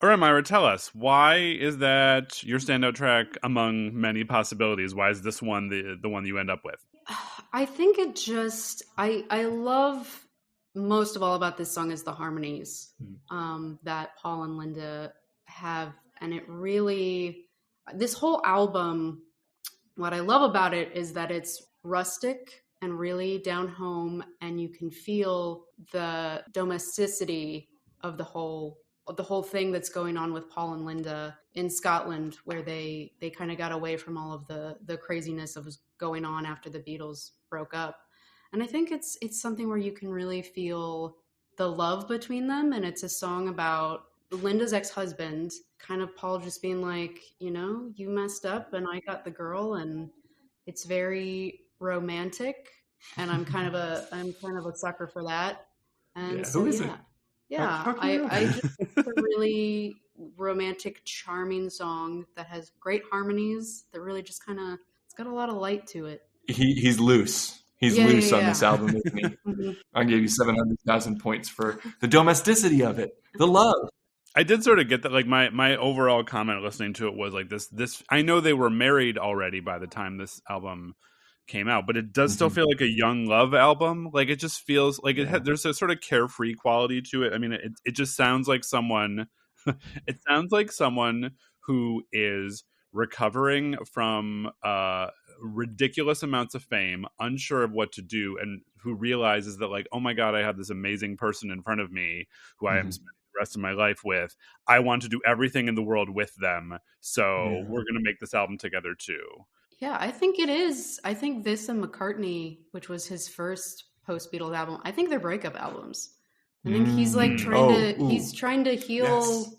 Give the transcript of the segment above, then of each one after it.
All right, Myra, tell us, why is that your standout track among many possibilities? Why is this one the one you end up with? I think it just, I love most of all about this song is the harmonies that Paul and Linda have. And it really, this whole album, what I love about it is that it's rustic and really down home, and you can feel the domesticity of the whole thing that's going on with Paul and Linda in Scotland, where they kind of got away from all of the craziness of was going on after the Beatles broke up. And I think it's something where you can really feel the love between them. And it's a song about Linda's ex-husband, kind of Paul just being like, you know, you messed up and I got the girl, and it's very romantic. And I'm kind of a sucker for that. And yeah. so, Who is it? Yeah, I just it's a really romantic, charming song that has great harmonies that really just kind of, it's got a lot of light to it. He's loose. He's loose on this album, isn't he? Mm-hmm. I gave you 700,000 points for the domesticity of it, the love. I did sort of get that. Like my overall comment listening to it was like this. I know they were married already by the time this album came out, but it does still feel like a young love album. Like it just feels like there's a sort of carefree quality to it. I mean, it just sounds like someone. It sounds like someone who is recovering from ridiculous amounts of fame, unsure of what to do, and who realizes that like, oh my God, I have this amazing person in front of me who I am spending the rest of my life with. I want to do everything in the world with them. So we're going to make this album together too. Yeah, I think it is. I think this and McCartney, which was his first post-Beatles album, I think they're breakup albums. I think he's like he's trying to heal. Yes.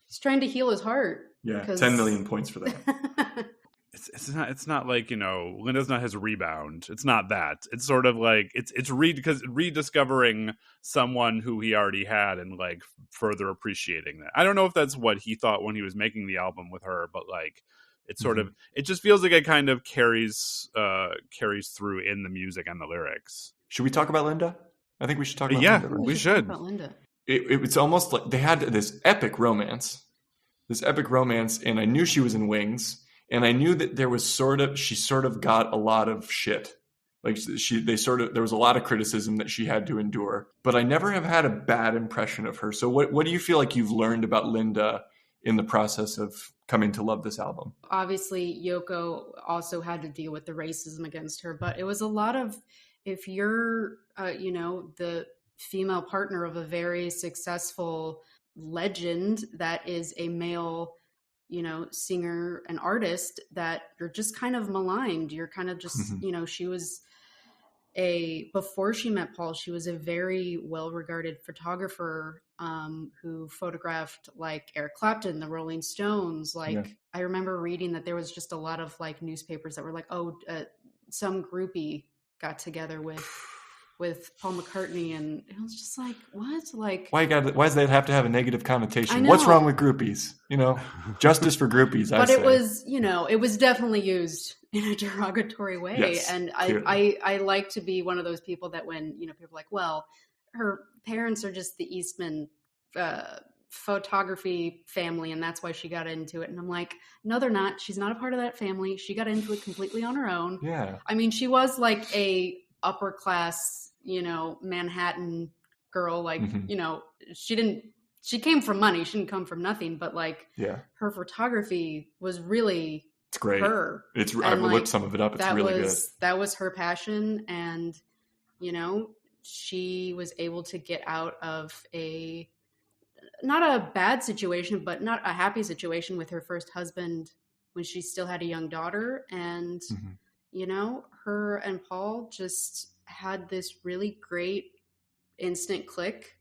He's trying to heal his heart. Yeah, 10 million points for that. It's not like, you know, Linda's not his rebound. It's not that. It's sort of like it's rediscovering someone who he already had and like further appreciating that. I don't know if that's what he thought when he was making the album with her, but like it's sort of, it just feels like it kind of carries through in the music and the lyrics. Should we talk about Linda? I think we should talk about Linda. Yeah, we should. Talk about Linda. It's almost like they had this epic romance, and I knew she was in Wings, and I knew that there was she sort of got a lot of shit. Like there was a lot of criticism that she had to endure, but I never have had a bad impression of her. So what do you feel like you've learned about Linda in the process of coming to love this album? Obviously, Yoko also had to deal with the racism against her, but it was a lot of, if you're, the female partner of a very successful legend that is a male, singer and artist, that you're just kind of maligned. You're kind of just, she was before she met Paul, she was a very well-regarded photographer who photographed like Eric Clapton, the Rolling Stones. I remember reading that there was just a lot of like newspapers that were like, some groupie got together with Paul McCartney, and it was just like, what? Like, why does that have to have a negative connotation? What's wrong with groupies? Justice for groupies. But it was, it was definitely used in a derogatory way. Yes, and I like to be one of those people that when, people are like, well, her parents are just the Eastman photography family, and that's why she got into it. And I'm like, no, they're not. She's not a part of that family. She got into it completely on her own. Yeah. I mean, she was like a upper class, Manhattan girl. Like, she came from money. She didn't come from nothing, but like, her photography was really, it's great. Her. I've looked some of it up. It's really good. That was her passion. And, she was able to get out of not a bad situation, but not a happy situation with her first husband when she still had a young daughter. And, her and Paul just had this really great instant click.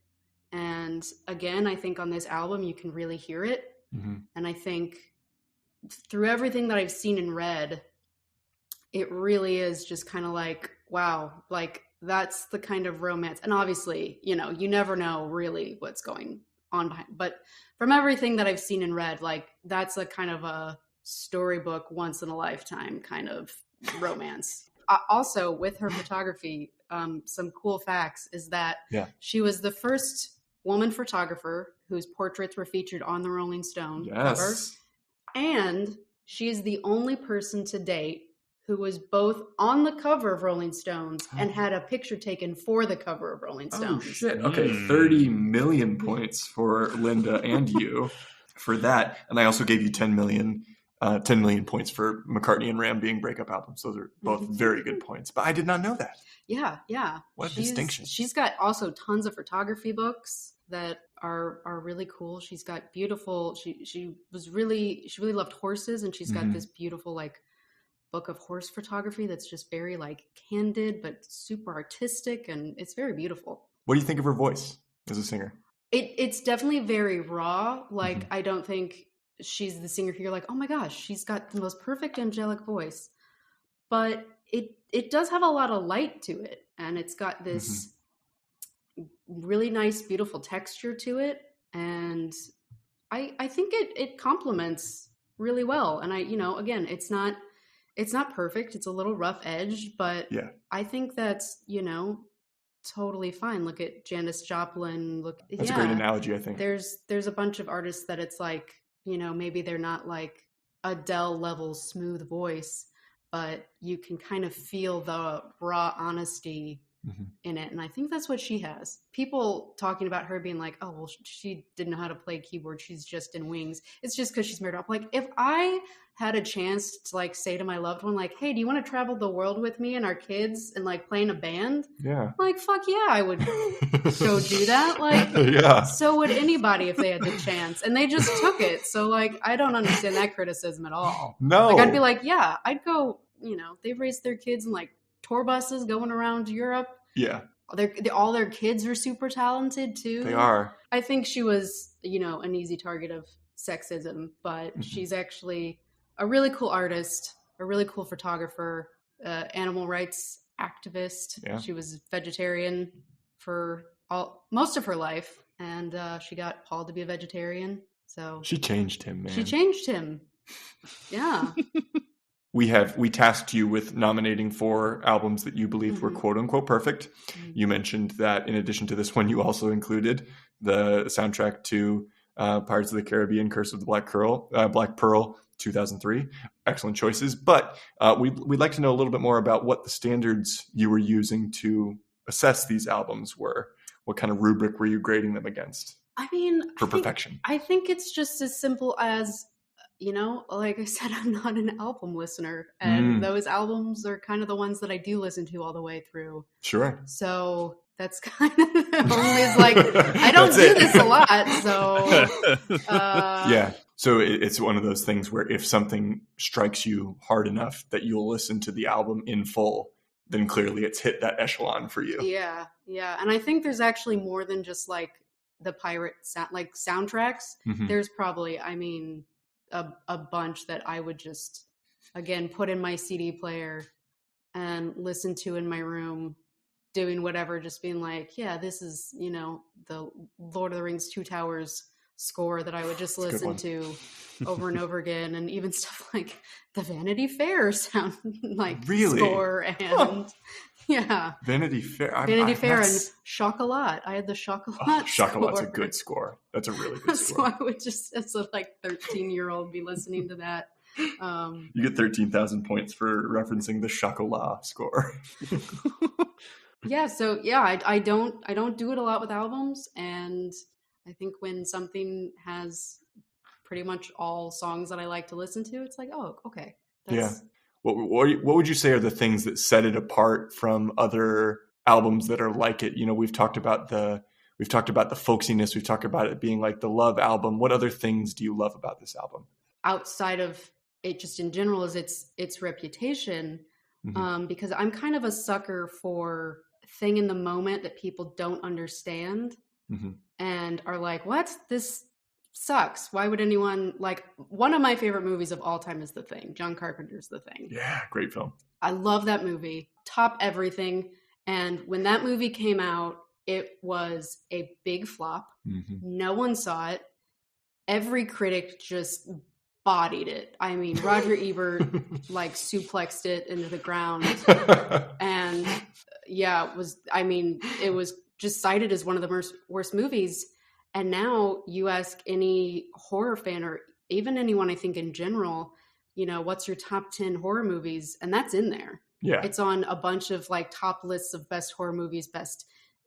And again, I think on this album, you can really hear it. Mm-hmm. And I think through everything that I've seen and read, it really is just kind of like, wow, like that's the kind of romance. And obviously, you never know really what's going on behind, but from everything that I've seen and read, like that's a kind of a storybook once in a lifetime kind of romance. Also with her photography, some cool facts is that she was the first woman photographer whose portraits were featured on the Rolling Stone Yes. cover. And she is the only person to date who was both on the cover of Rolling Stones and had a picture taken for the cover of Rolling Stones. Oh, shit. Okay, 30 million points for Linda and you for that. And I also gave you 10 million points for McCartney and Ram being breakup albums. Those are both very good points. But I did not know that. Yeah. What a distinction. She's got also tons of photography books that are really cool. She's got beautiful, she really loved horses, and she's got this beautiful like book of horse photography that's just very like candid but super artistic, and it's very beautiful. What do you think of her voice as a singer? It's definitely very raw. Like I don't think she's the singer who you're like, oh my gosh, she's got the most perfect angelic voice. But it does have a lot of light to it, and it's got this really nice, beautiful texture to it, and I think it complements really well. And again, it's not perfect. It's a little rough edge, but I think that's, totally fine. Look at Janis Joplin. That's a great analogy, I think. There's a bunch of artists that it's like, maybe they're not like Adele level smooth voice, but you can kind of feel the raw honesty in it. And I think that's what she has. People talking about her being like, oh, well, she didn't know how to play keyboard. She's just in Wings. It's just because she's married up. Like, if I had a chance to like say to my loved one, like, hey, do you want to travel the world with me and our kids and like play in a band? Yeah. Like, fuck yeah, I would go do that. Like, so would anybody if they had the chance. And they just took it. So like, I don't understand that criticism at all. No. Like, I'd be like, yeah, I'd go, they've raised their kids in like tour buses going around Europe. Yeah. All their kids are super talented too. They are. I think she was, an easy target of sexism, but she's actually a really cool artist, a really cool photographer, animal rights activist. Yeah. She was vegetarian for most of her life, and she got Paul to be a vegetarian. So she changed him, man. She changed him. Yeah. We tasked you with nominating 4 albums that you believed were quote unquote perfect. You mentioned that in addition to this one, you also included the soundtrack to Pirates of the Caribbean, Curse of the Black Pearl, 2003. Excellent choices. But we'd like to know a little bit more about what the standards you were using to assess these albums were. What kind of rubric were you grading them against? Perfection. I think it's just as simple as, like I said, I'm not an album listener, and those albums are kind of the ones that I do listen to all the way through. Sure. So that's kind of always like, I don't do this a lot. So, yeah. So it's one of those things where if something strikes you hard enough that you'll listen to the album in full, then clearly it's hit that echelon for you. Yeah. Yeah. And I think there's actually more than just like the pirate soundtracks. There's probably, a bunch that I would just, again, put in my CD player and listen to in my room, doing whatever, just being like, yeah, this is, the Lord of the Rings 2 Towers score that I would just listen to over and over again. And even stuff like the Vanity Fair sound score and Vanity Fair and Chocolat. I had the Chocolat Chocolat's a good score. That's a really good score. So I would just, as a 13-year-old, be listening to that. You get 13,000 points for referencing the Chocolat score. I don't do it a lot with albums, and I think when something has pretty much all songs that I like to listen to, it's like, oh, okay. What would you say are the things that set it apart from other albums that are like it? We've talked about the folksiness. We've talked about it being like the love album. What other things do you love about this album? Outside of it, just in general, is its reputation. Because I'm kind of a sucker for thing in the moment that people don't understand and are like, what? This sucks. Why would anyone like? One of my favorite movies of all time is The Thing. John Carpenter's The Thing. Yeah, great film. I love that movie. Top everything. And when that movie came out, it was a big flop. No one saw it. Every critic just bodied it. Roger Ebert suplexed it into the ground. And it was just cited as one of the worst movies. And now you ask any horror fan or even anyone, I think in general, you know, what's your top 10 horror movies? And that's in there. Yeah. It's on a bunch of like top lists of best horror movies, best,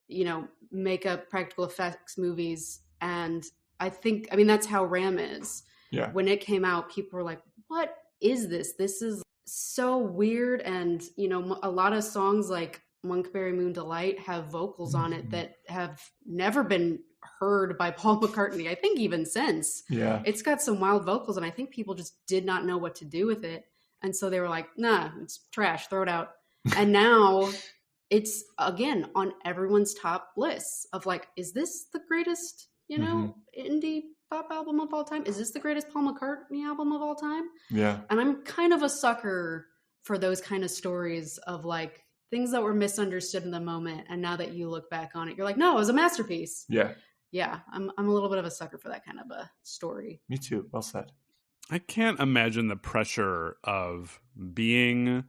you know, makeup, practical effects movies. And I mean, that's how Ram is. Yeah. When it came out, people were like, what is this? This is so weird. And, you know, a lot of songs like Monkberry Moon Delight have vocals on it that have never been heard by Paul McCartney, I think even since. Yeah. It's got some wild vocals, and I think people just did not know what to do with it. And so they were like, nah, it's trash, throw it out. And now it's, again, on everyone's top lists of like, is this the greatest, you know, indie pop album of all time? Is this the greatest Paul McCartney album of all time? Yeah. And I'm kind of a sucker for those kind of stories of like things that were misunderstood in the moment. And now that you look back on it, you're like, no, it was a masterpiece. Yeah. Yeah. I'm a little bit of a sucker for that kind of a story. Me too. Well said. I can't imagine the pressure of being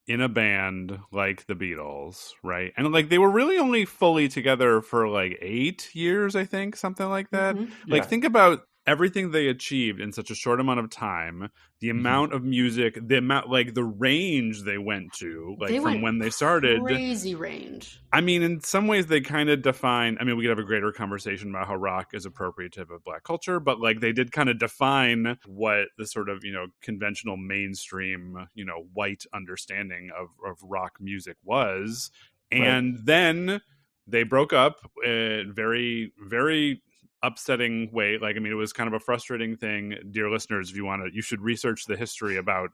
in a band like the Beatles, right? And like they were really only fully together for like 8 years, I think, something like that. Like think about everything they achieved in such a short amount of time, the amount of music, the amount, like the range they went to, like from when they started. Crazy range. I mean, in some ways they kind of define, I mean, we could have a greater conversation about how rock is appropriative of Black culture, but like they did kind of define what the sort of, you know, conventional mainstream, you know, white understanding of rock music was. And then they broke up very, very upsetting way. Like, I mean, it was kind of a frustrating thing. Dear listeners, if you want to, you should research the history about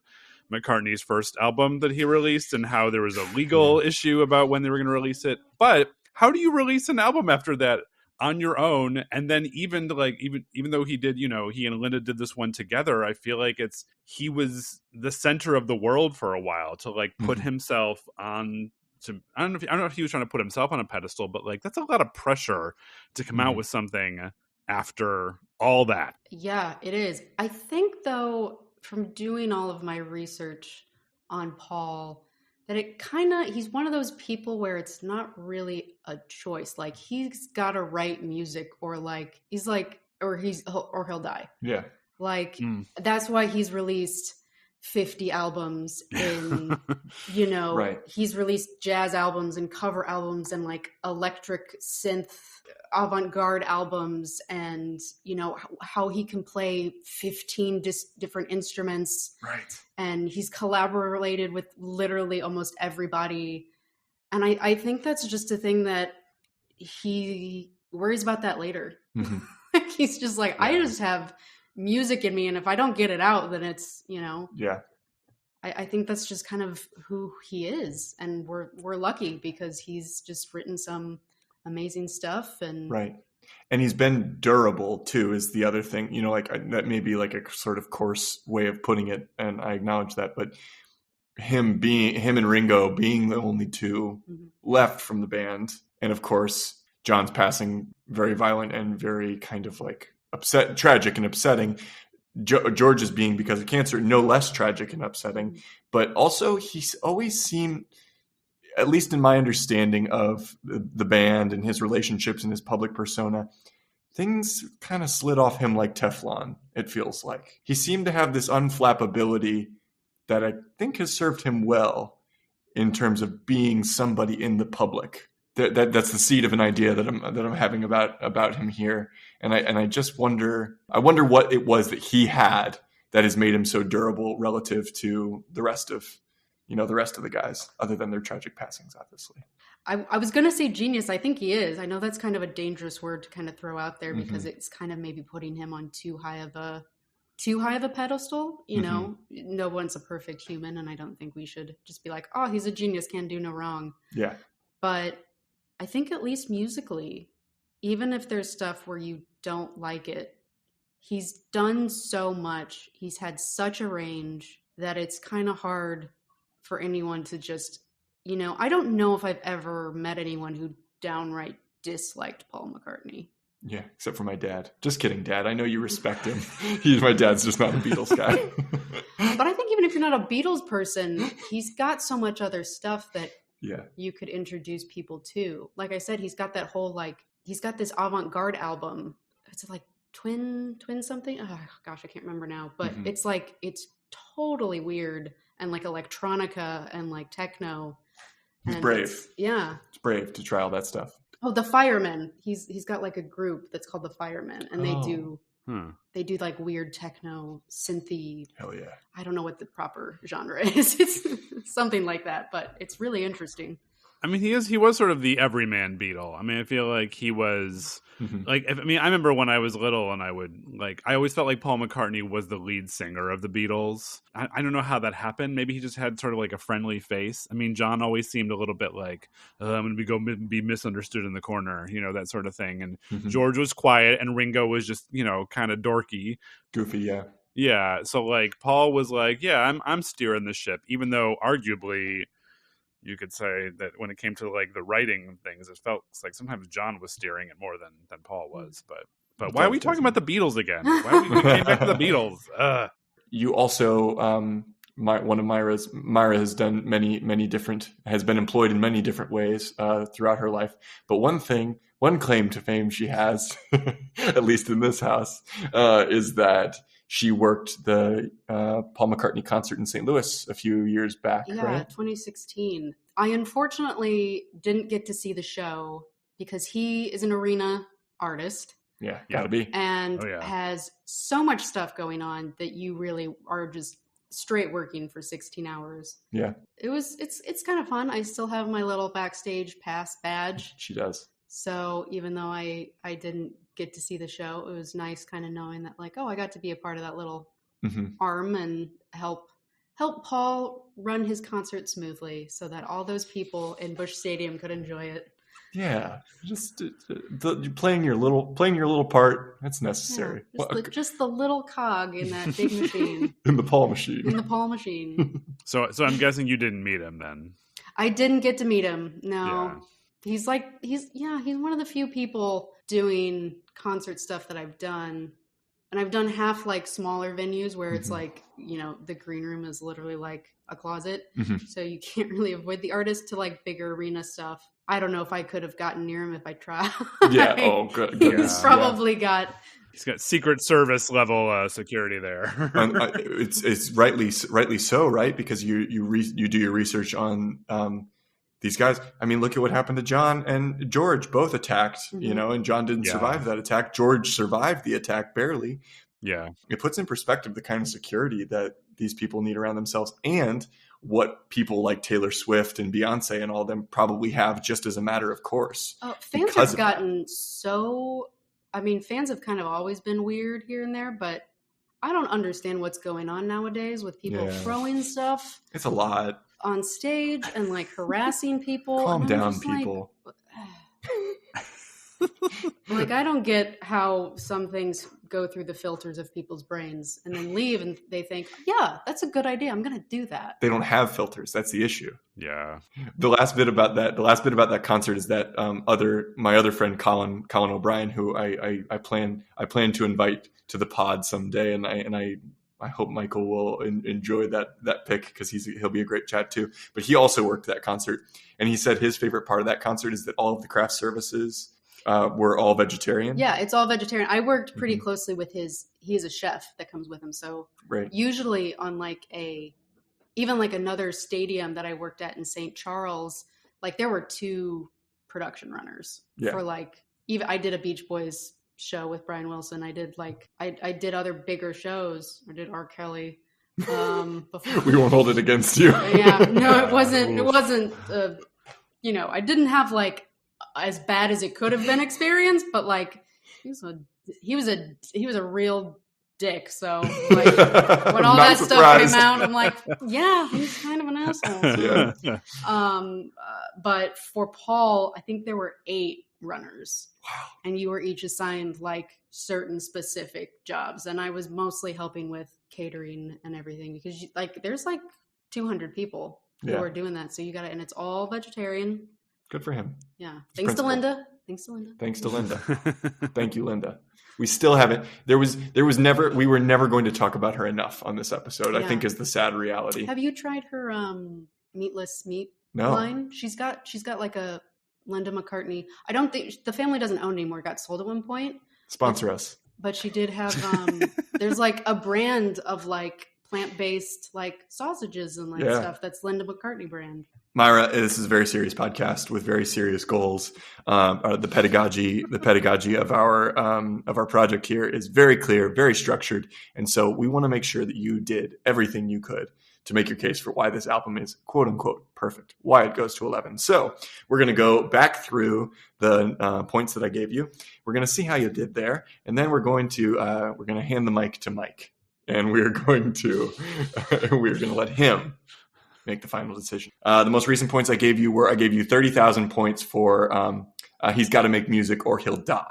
McCartney's first album that he released and how there was a legal issue about when they were going to release it. But how do you release an album after that on your own? And then even though he did, you know, he and Linda did this one together, I feel like he was the center of the world for a while to like put himself on. I don't know if he was trying to put himself on a pedestal, but like that's a lot of pressure to come out with something after all that. Yeah, it is. I think though, from doing all of my research on Paul, that he's one of those people where it's not really a choice. Like he's got to write music or like he's like, or he'll die. Yeah. Like that's why he's released 50 albums in, you know, he's released jazz albums and cover albums and like electric synth avant-garde albums, and you know how he can play 15 different instruments, and he's collaborated with literally almost everybody. And I think that's just a thing that he worries about that later. He's just like, I just have music in me, and if I don't get it out, then it's, you know, I think that's just kind of who he is, and we're lucky because he's just written some amazing stuff. And and he's been durable too, is the other thing, you know, like that may be like a sort of coarse way of putting it, and I acknowledge that, but him and Ringo being the only two left from the band, and of course John's passing, very violent and very kind of like tragic and upsetting. George's being because of cancer, no less tragic and upsetting, but also he's always seemed, at least in my understanding of the band and his relationships and his public persona, things kind of slid off him like Teflon, it feels like. He seemed to have this unflappability that I think has served him well in terms of being somebody in the public. That's the seed of an idea that I'm having about him here, and I just wonder what it was that he had that has made him so durable relative to the rest of the guys, other than their tragic passings, obviously. I was going to say genius. I think he is. I know that's kind of a dangerous word to kind of throw out there because it's kind of maybe putting him on too high of a pedestal. You know, no one's a perfect human, and I don't think we should just be like, oh, he's a genius, can do no wrong. Yeah. But I think at least musically, even if there's stuff where you don't like it, he's done so much. He's had such a range that it's kind of hard for anyone to just, you know, I don't know if I've ever met anyone who downright disliked Paul McCartney. Yeah, except for my dad. Just kidding, Dad. I know you respect him. My dad's just not a Beatles guy. But I think even if you're not a Beatles person, he's got so much other stuff that you could introduce people to. Like I said, he's got that whole, like, he's got this avant-garde album it's like twin something. Oh gosh, I can't remember now. But it's like it's totally weird and like electronica and like techno. He's brave. Yeah, it's brave to try all that stuff. Oh, the Firemen. He's got like a group that's called the Firemen, and they do like weird techno synthy. Hell yeah! I don't know what the proper genre is. It's something like that, but it's really interesting. I mean, he was sort of the everyman Beatle. I mean, I feel like he was like, I remember when I was little and I always felt like Paul McCartney was the lead singer of the Beatles. I don't know how that happened. Maybe he just had sort of like a friendly face. I mean, John always seemed a little bit like, I'm going to be misunderstood in the corner, that sort of thing. And George was quiet and Ringo was just, kind of dorky. Goofy, yeah. Yeah. So like Paul was like, yeah, I'm steering the ship, even though arguably you could say that when it came to like the writing things, it felt like sometimes John was steering it more than Paul was. But why are we talking about the Beatles again? Why we came back to the Beatles? You also, Myra has done has been employed in many different ways throughout her life. But one claim to fame she has, at least in this house, is that she worked the Paul McCartney concert in St. Louis a few years back. Yeah, right? 2016. I unfortunately didn't get to see the show because he is an arena artist. Yeah, gotta be. And has so much stuff going on that you really are just straight working for 16 hours. Yeah. It's kind of fun. I still have my little backstage pass badge. She does. So even though I didn't get to see the show, it was nice kind of knowing that like, oh, I got to be a part of that little arm and help Paul run his concert smoothly so that all those people in Busch Stadium could enjoy it. Yeah, just playing your little part. That's necessary. Yeah, just the little cog in that big machine. In the Paul machine. In the Paul machine. So I'm guessing you didn't meet him then. I didn't get to meet him. No. Yeah. He's one of the few people doing concert stuff that I've done. And I've done half like smaller venues where it's like, the green room is literally like a closet. So you can't really avoid the artist, to like bigger arena stuff. I don't know if I could have gotten near him if I tried. Yeah. Oh, good. He's probably got Secret Service level security there. It's rightly so, right? Because you do your research on these guys. I mean, look at what happened to John and George. Both attacked, and John didn't survive that attack. George survived the attack barely. Yeah. It puts in perspective the kind of security that these people need around themselves, and what people like Taylor Swift and Beyonce and all of them probably have just as a matter of course. Fans have gotten fans have kind of always been weird here and there, but I don't understand what's going on nowadays with people throwing stuff. It's a lot. On stage and like harassing people. Calm down, people. Like, I don't get how some things go through the filters of people's brains and then leave and they think, yeah, that's a good idea. I'm going to do that. They don't have filters. That's the issue. Yeah. The last bit about that concert is that my other friend, Colin O'Brien, who I plan to invite to the pod someday. And I hope Michael will enjoy that pick because he'll be a great chat too. But he also worked that concert, and he said his favorite part of that concert is that all of the craft services were all vegetarian. Yeah, it's all vegetarian. I worked pretty closely with he is a chef that comes with him. So usually on like even like another stadium that I worked at in St. Charles, like there were 2 production runners for like, even I did a Beach Boys show with Brian Wilson. I did I did other bigger shows. I did R. Kelly. Before. We won't hold it against you. Yeah, no, it wasn't. I didn't have like as bad as it could have been experienced, but like he was a real dick. So like when all that stuff came out, I'm like, yeah, he's kind of an asshole. So, but for Paul, I think there were 8 runners. Wow. And you were each assigned like certain specific jobs. And I was mostly helping with catering and everything because there's like 200 people who are doing that. So you got to, and it's all vegetarian. Good for him. Yeah. Thanks to Linda. Thanks to Linda. Thank you, Linda. We still haven't, we were never going to talk about her enough on this episode, I think is the sad reality. Have you tried her meatless meat line? She's got like a Linda McCartney. I don't think the family doesn't own anymore. It got sold at one point. Sponsor us. But she did have, there's like a brand of like plant-based like sausages and like stuff that's Linda McCartney brand. Myra, this is a very serious podcast with very serious goals. The pedagogy of our project here is very clear, very structured, and so we want to make sure that you did everything you could to make your case for why this album is quote unquote perfect, why it goes to 11. So we're going to go back through the points that I gave you. We're going to see how you did there, and then we're going to hand the mic to Mike, and we're going to let him make the final decision. The most recent points I gave you 30,000 points for he's got to make music or he'll die.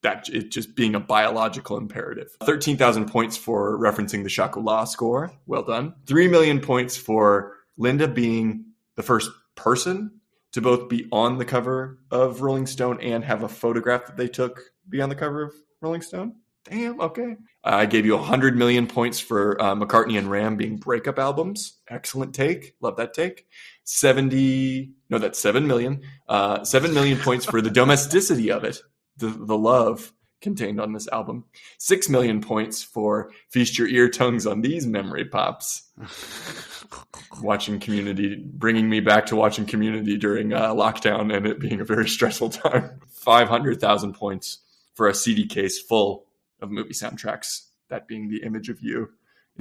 That it just being a biological imperative. 13,000 points for referencing the Chocolat score. Well done. 3 million points for Linda being the first person to both be on the cover of Rolling Stone and have a photograph that they took be on the cover of Rolling Stone. Damn, okay. I gave you 100 million points for McCartney and Ram being breakup albums. Excellent take. Love that take. 7 million. 7 million points for the domesticity of it. The love contained on this album. 6 million points for Feast Your Ear Tongues on These Memory Pops. Watching Community, bringing me back to watching Community during lockdown and it being a very stressful time. 500,000 points for a CD case full of movie soundtracks, that being the image of you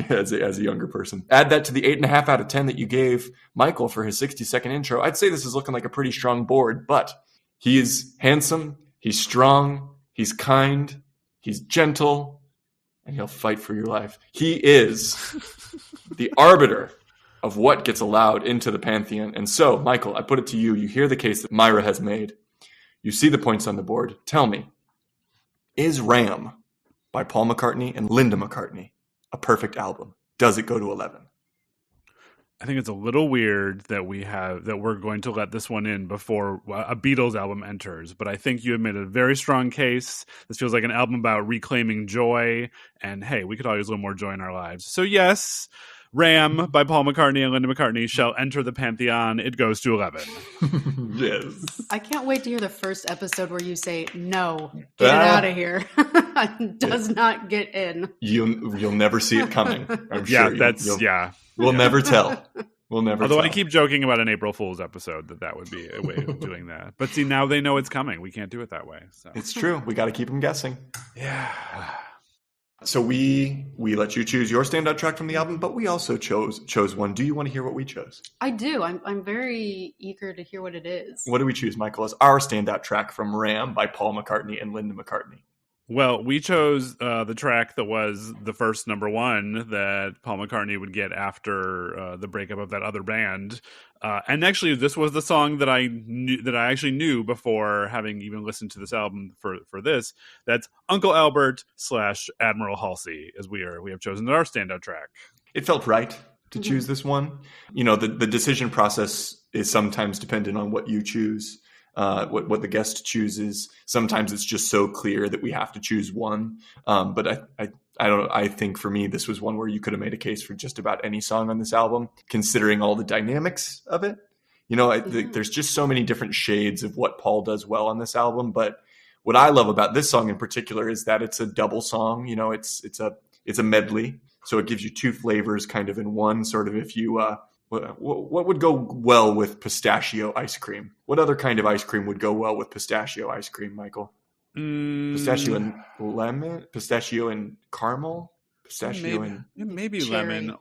as a younger person. Add that to the 8.5 out of 10 that you gave Michael for his 60-second intro. I'd say this is looking like a pretty strong board, but he is handsome, he's strong, he's kind, he's gentle, and he'll fight for your life. He is the arbiter of what gets allowed into the pantheon. And so, Michael, I put it to you. You hear the case that Myra has made. You see the points on the board. Tell me, is Ram by Paul McCartney and Linda McCartney a perfect album? Does it go to 11? I think it's a little weird that we're going to let this one in before a Beatles album enters, but I think you have made a very strong case. This feels like an album about reclaiming joy, and hey, we could all use a little more joy in our lives. So yes, Ram by Paul McCartney and Linda McCartney shall enter the pantheon. It goes to 11. Yes. I can't wait to hear the first episode where you say, no, get it out of here. Does not get in. You'll never see it coming. I'm sure. We'll never tell. We'll never Although tell. I keep joking about an April Fool's episode that would be a way of doing that. But see, now they know it's coming. We can't do it that way. So. It's true. We got to keep them guessing. Yeah. So we let you choose your standout track from the album, but we also chose one. Do you want to hear what we chose? I do. I'm very eager to hear what it is. What do we choose, Michael, as our standout track from Ram by Paul McCartney and Linda McCartney? Well, we chose the track that was the first number one that Paul McCartney would get after the breakup of that other band. And actually, this was the song that I actually knew before having even listened to this album for this. That's Uncle Albert / Admiral Halsey, as we have chosen our standout track. It felt right to choose this one. You know, the decision process is sometimes dependent on what you choose. What the guest chooses. Sometimes it's just so clear that we have to choose one. But I think for me, this was one where you could have made a case for just about any song on this album, considering all the dynamics of it. You know, there's just so many different shades of what Paul does well on this album. But what I love about this song in particular is that it's a double song. You know, it's a medley. So it gives you two flavors kind of in one, sort of. If you, what would go well with pistachio ice cream? What other kind of ice cream would go well with pistachio ice cream, Michael? Pistachio and lemon? Pistachio and caramel? Pistachio and maybe cherry. Lemon.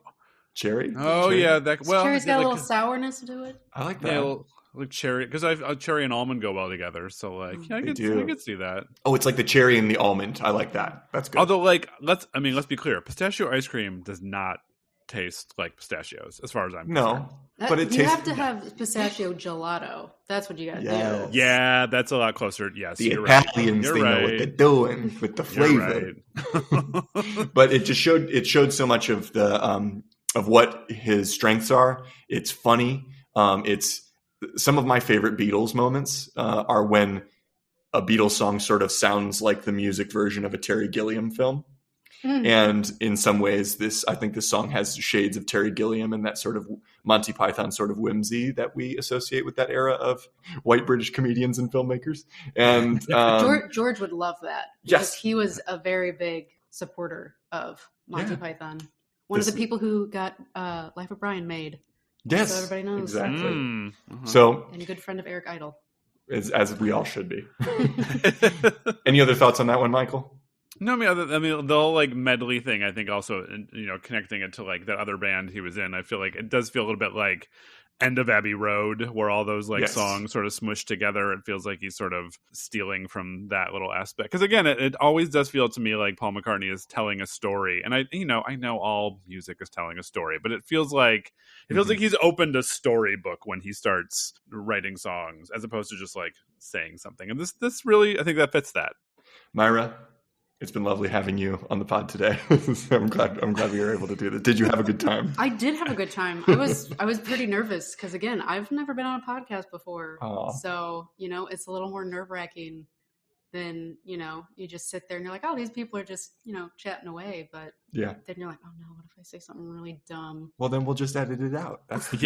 Cherry? Oh, cherry? yeah. Cherry's got a little sourness to it. I like that. Yeah, like cherry, because cherry and almond go well together. So I could see that. Oh, it's like the cherry and the almond. I like that. That's good. Although, let's be clear. Pistachio ice cream does not taste like pistachios, as far as I'm concerned. But it tastes. You have to have pistachio gelato. That's what you got to do. Yeah, that's a lot closer. Yes, the you're Italians, right. they know what they're doing with the flavor. Right. But it showed so much of the of what his strengths are. It's funny. It's some of my favorite Beatles moments are when a Beatles song sort of sounds like the music version of a Terry Gilliam film. And in some ways, I think this song has shades of Terry Gilliam and that sort of Monty Python sort of whimsy that we associate with that era of white British comedians and filmmakers. And George would love that. Yes, he was a very big supporter of Monty Python. One of the people who got Life of Brian made. Yes, so everybody knows. Exactly. So, and a good friend of Eric Idle. As we all should be. Any other thoughts on that one, Michael? No, I mean the whole like medley thing. I think also, connecting it to like that other band he was in. I feel like it does feel a little bit like End of Abbey Road, where all those like songs sort of smushed together. It feels like he's sort of stealing from that little aspect. Because again, it always does feel to me like Paul McCartney is telling a story, and I know all music is telling a story, but it feels like he's opened a storybook when he starts writing songs, as opposed to just like saying something. And this really, I think that fits that. Myra, it's been lovely having you on the pod today. I'm glad we were able to do this. Did you have a good time? I did have a good time. I was pretty nervous because again, I've never been on a podcast before. Aww. So, it's a little more nerve-wracking than, you just sit there and you're like, oh, these people are just, chatting away. But then you're like, oh no, what if I say something really dumb? Well, then we'll just edit it out. That's the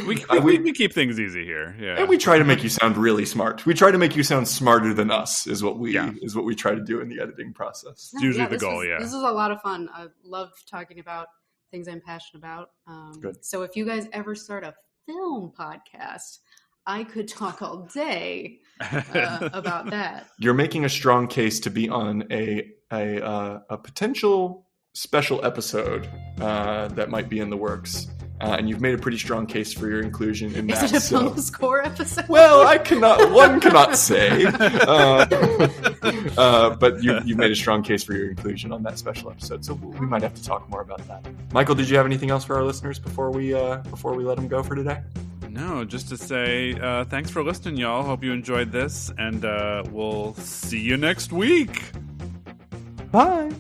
we keep things easy here. Yeah. And we try to make you sound really smart. We try to make you sound smarter than us is what we try to do in the editing process. It's usually the goal. This is a lot of fun. I love talking about things I'm passionate about. Good. So if you guys ever start a film podcast, I could talk all day about that. You're making a strong case to be on a potential special episode that might be in the works. And you've made a pretty strong case for your inclusion in that. Is it a film score episode? Well, one cannot say. But you've made a strong case for your inclusion on that special episode. So we might have to talk more about that. Michael, did you have anything else for our listeners before we let them go for today? No, just to say thanks for listening, y'all. Hope you enjoyed this, and we'll see you next week. Bye.